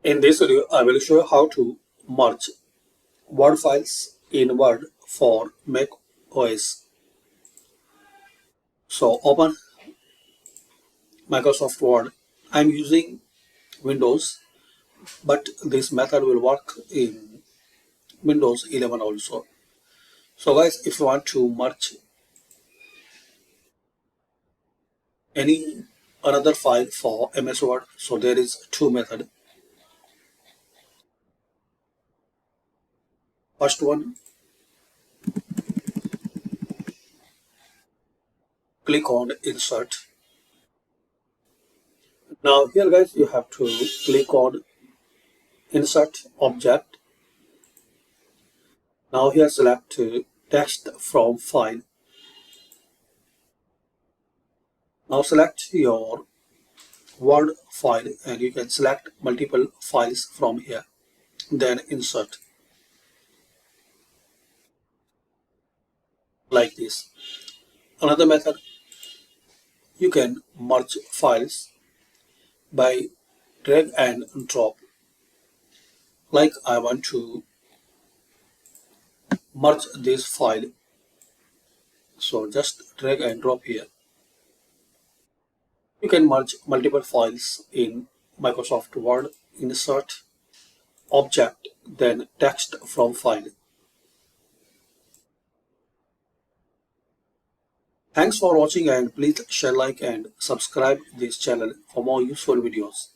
In this video, I will show you how to merge Word files in Word for Mac OS. So open Microsoft Word. I'm using Windows, but this method will work in Windows 11 also. So guys, if you want to merge any another file for MS Word, so there is two methods. First one, click on Insert. Now here guys, you have to click on Insert Object. Now here select text from file. Now select your Word file and you can select multiple files from here. Then insert like this. Another method, you can merge files by drag and drop. Like I want to merge this file, so just drag and drop here. You can merge multiple files in Microsoft Word. Insert object, then text from file. Thanks for watching and please share, like and subscribe this channel for more useful videos.